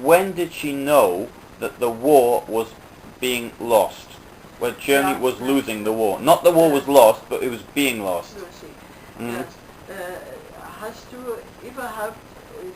when did she know that the war was being lost? Where Germany was losing the war. Not the war was lost, but it was being lost. Mhm. Hast du überhaupt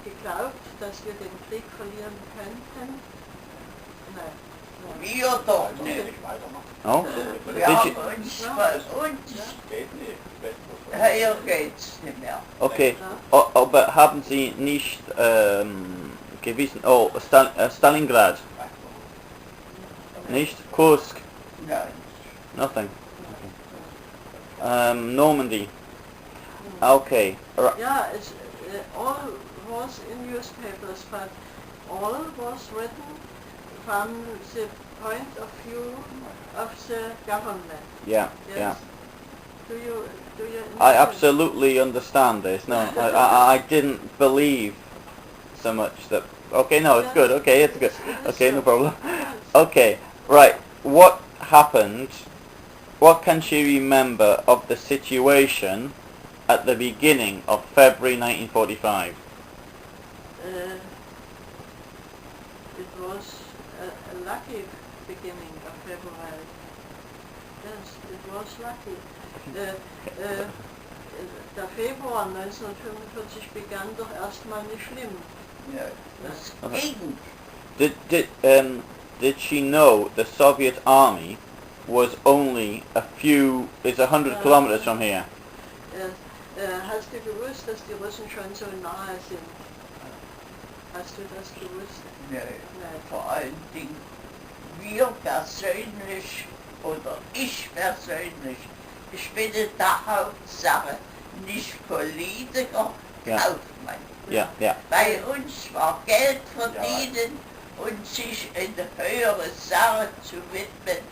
geglaubt, dass wir den Krieg verlieren könnten? Nein. Wir doch nicht. No? Wir haben uns bei uns. Hier geht's nicht mehr. Okay, aber haben Sie nicht gewissen... Oh, Stalingrad. Nicht? Kursk. Nein. Nothing. Okay. Normandy. Okay. Yeah, all was in newspapers, but all was written from the point of view of the government. Yeah, Yes. yeah. Do you I understand? absolutely understand this. No, I didn't believe so much that... Okay, no, it's good. Okay, it's good. Okay, no problem. Okay, right. What happened? What can she remember of the situation at the beginning of February 1945? It was a lucky beginning of February. Yes, it was lucky. Der Februar 1945 begann doch erstmal nicht schlimm. Ja, das ging. Did she know the Soviet army was only is 100 kilometers from here? Hast du gewusst, dass die Russen schon so nahe sind? Hast du das gewusst? Nein. Vor allen Dingen wir persönlich oder ich persönlich, ich bin in der Hauptsache nicht Politiker, Ja. Kaufmann. Yeah, yeah. Bei uns war Geld verdienen und sich in höhere Sachen zu widmen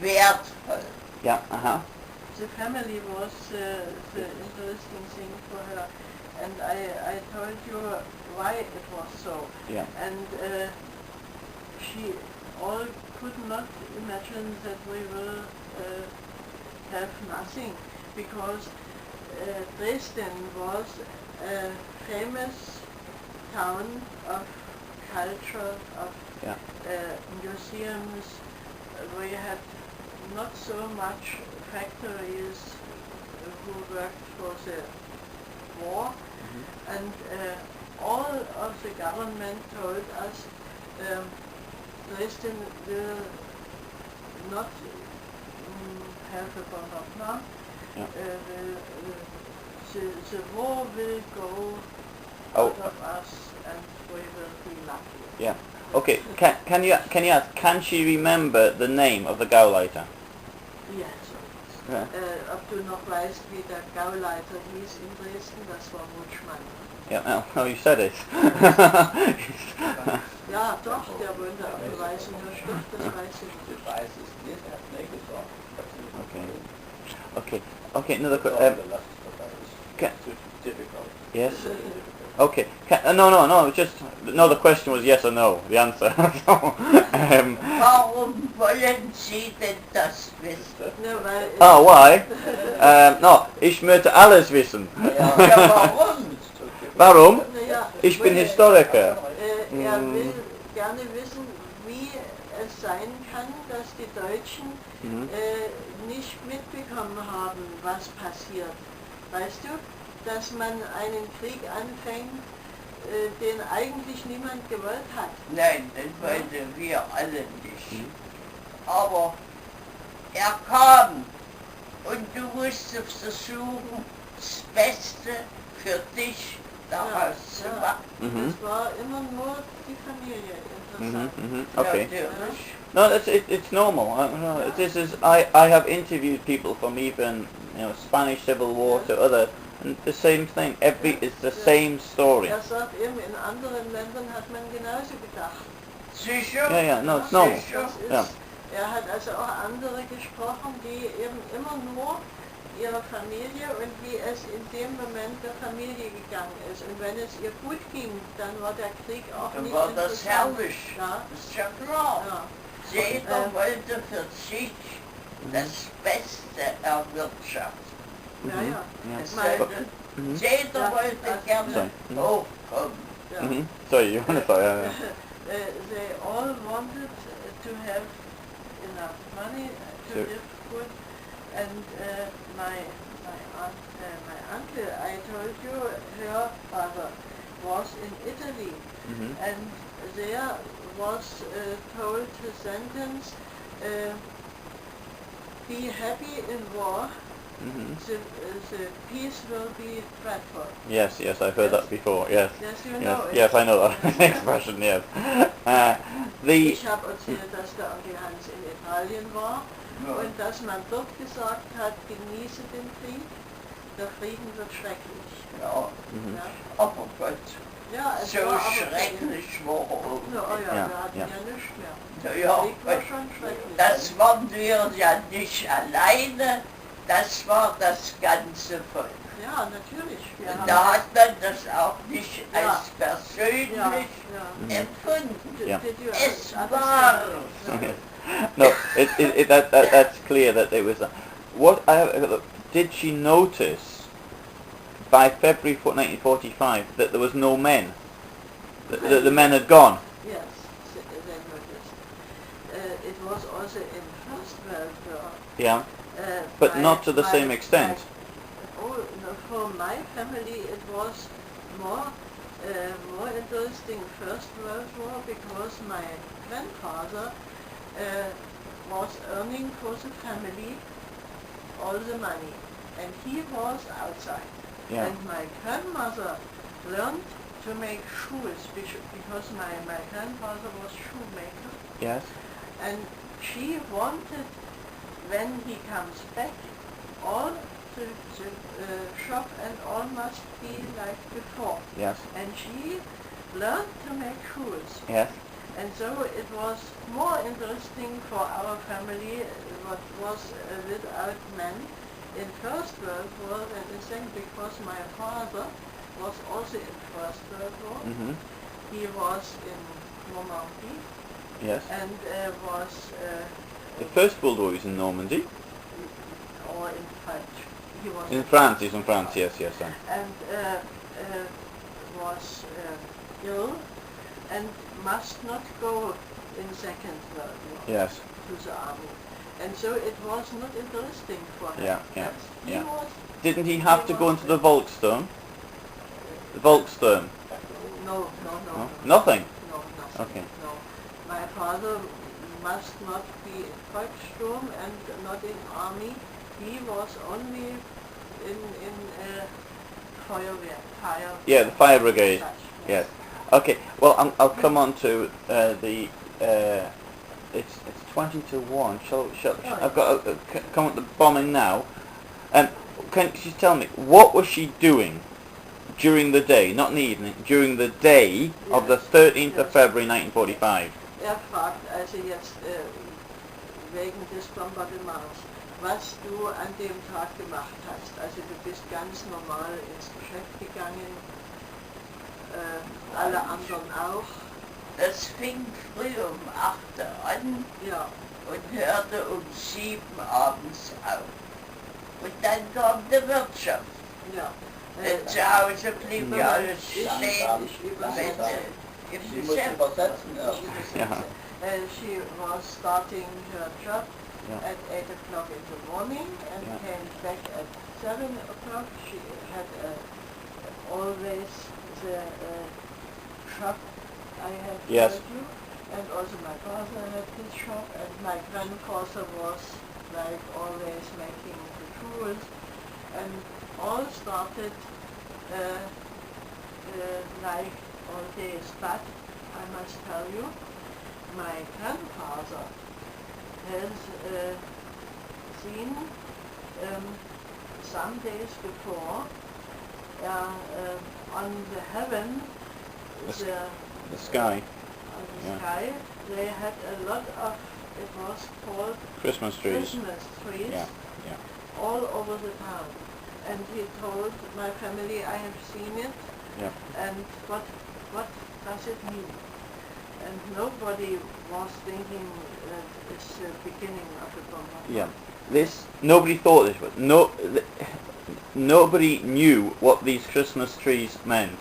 wertvoll. Yeah, uh-huh. The family was the interesting thing for her, and I told you why it was so. Yeah. And she all could not imagine that we will have nothing, because Dresden was a famous town of culture, of Yeah. museums. We had not so much factories who worked for the war, and all of the government told us Dresden will not have a bombardment. Yeah. The war will go out of us, and we will be lucky. Yeah. Okay. Can you ask? Can she remember the name of the Gauleiter? Yes. Ja. Ob du noch weißt, wie der Gauleiter hieß in Dresden, das war Mutschmann. Yeah. Oh, you said it. Ja, doch, der wohnte auf dem Weißen Hirschstoff, das weiß ich nicht. Ich weiß es nicht, er hat nicht gesagt. Okay. Okay. Another question. Yes. Okay. No. The question was yes or no. The answer. Warum wollen Sie denn das wissen? Ne, weil Oh, why? No, ich möchte alles wissen. Ja, warum? Warum? ja, Ich bin Historiker. Er will gerne wissen, wie es sein kann, dass die Deutschen nicht mitbekommen haben, was passiert. Weißt du, dass man einen Krieg anfängt, den eigentlich niemand gewollt hat. Nein, den wollten wir alle nicht. Aber er kam und du musstest versuchen, das Beste für dich daraus zu machen. Es war immer nur die Familie interessant. Okay. Natürlich. No, it's normal. This is I have interviewed people from even Spanish Civil War to other, and the same thing. It's the same story. Er sagt eben, in anderen Ländern hat man genauso gedacht. Sicher? Yeah. No, it's normal. Sicher. Yeah. Er hat also auch andere gesprochen, die eben immer nur ihre Familie und wie es in dem Moment der Familie gegangen ist. Und wenn es ihr gut ging, dann war der Krieg auch Dann nicht war das interessant. herrlich. Ja. Das ist ja klar. Ja. Jeder wollte für sich das Beste erwirtschaften. Ja. Es Meine, jeder wollte gerne hochkommen. ja. Sorry, you want to say? they all wanted to have enough money to Sure. live good, and my uncle, I told you, her father was in Italy, Mhm. and there was told the sentence, be happy in war, Mhm. the peace will be dreadful. Yes, yes, I've heard that before. Yes. Yes, you Yes, know it. yes, I know that expression. Yes. The Ich habe erzählt, dass der Onkel Hans in Italien war und dass man dort gesagt hat, genieße den Krieg, der Frieden wird schrecklich. Ja, Mhm. Ja, aber Gott, ja es so war aber schrecklich war er. Ja, oh ja, Ja, wir hatten ja. ja nichts mehr. Ja, Der ja, Krieg war schon schrecklich. das waren wir ja nicht alleine, das war das ganze Volk. Ja, natürlich. Wir Und haben da hat man das auch nicht Ja. als persönlich ja. empfunden. Yeah. Did you Es understand? war no, that's clear that it was. What did she notice by February 1945 that there was no men? That the men had gone. Yes, they noticed. It was also in First World War. Yeah, but not to the my- same extent. Oh, no, for my family it was more interesting First World War because my grandfather was earning for the family all the money, and he was outside. Yeah. And my grandmother learned to make shoes because my grandfather was shoemaker, Yes. and she wanted, when he comes back, all the shop and all must be like before. Yes. And she learned to make shoes. Yes. And so it was more interesting for our family what was without men in First World War than in Second, because my father was also in First World War. Mhm. He was in Normandy Yes. and was The First World War was in Normandy. or in French. He was In France, he's in France. Yes. Yes. and was ill and must not go in Second World War Yes. to the army. And so it was not interesting for him. Yeah, yeah, He yeah. was, Didn't he have to go into the Volksturm? The Volksturm. no. No? Nothing. No, nothing. Okay. No. My father must not be in Volkssturm and not in army. He was only in Feuerwehr, fire. Yeah, the fire brigade. Such, Yes. Okay. Well, I'll come on to the. It's 20 to 1. I've got to come on to the bombing now. Can you tell me what was she doing during the day, not in the evening, during the day of the 13th of Yes. February 1945? Fragt also jetzt wegen des Bombardements, was du an dem Tag gemacht hast. Also du bist ganz normal ins Geschäft gegangen, alle anderen auch. Das fing früh um 8 Uhr an Ja, und hörte um 7 abends auf. Und dann kam die Wirtschaft. ja. Zu Hause blieb ja alles stehen, Ich übersetze. wenn im Sie muss Geschäft. übersetzen. Ja. Yeah. She was starting her job Yeah. at 8 o'clock in the morning and Yeah. came back at 7 o'clock. She had always the shop I have Yes. told you, and also my father had his shop, and my grandfather was like always making the tools, and all started like all days. But I must tell you, my grandfather has seen some days before on the heaven, The sky. on the Yeah. sky, they had a lot of, it was called Christmas trees. Christmas trees Yeah. Yeah. all over the town. And he told my family, I have seen it, Yeah. and what does it mean? And nobody was thinking that it's the beginning of a bombardment. Yeah. Nobody thought this, but nobody knew what these Christmas trees meant.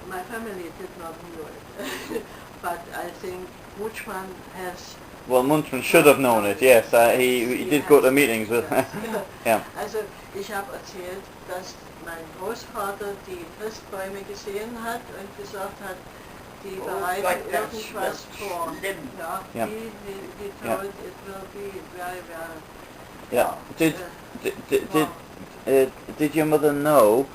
My family did not know it. but I think Muchman has... Well, Munchman should have known it, yes. He did go to meetings with... yeah. Also, ich habe erzählt, dass mein Großvater die Christbäume gesehen hat und gesagt hat, die bereiten irgendwas vor. Ja, he told it will be very, very... Yeah. Did your mother know